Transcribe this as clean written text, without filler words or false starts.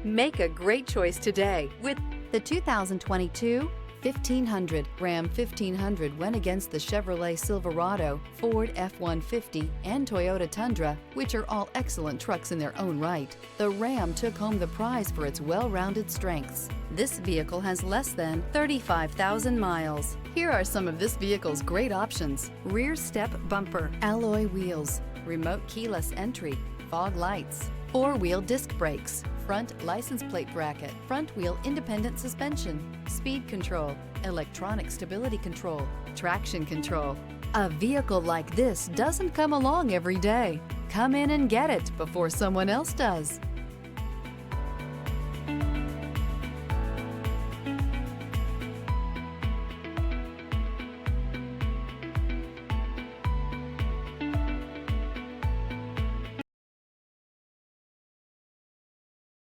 Make a great choice today with the 2022 1500. Ram 1500 went against the Chevrolet Silverado, Ford F-150, and Toyota Tundra, which are all excellent trucks in their own right. The Ram took home the prize for its well-rounded strengths. This vehicle has less than 35,000 miles. Here are some of this vehicle's great options: rear step bumper, alloy wheels, remote keyless entry, fog lights, four-wheel disc brakes, front license plate bracket, front wheel independent suspension, speed control, electronic stability control, traction control. A vehicle like this doesn't come along every day. Come in and get it before someone else does.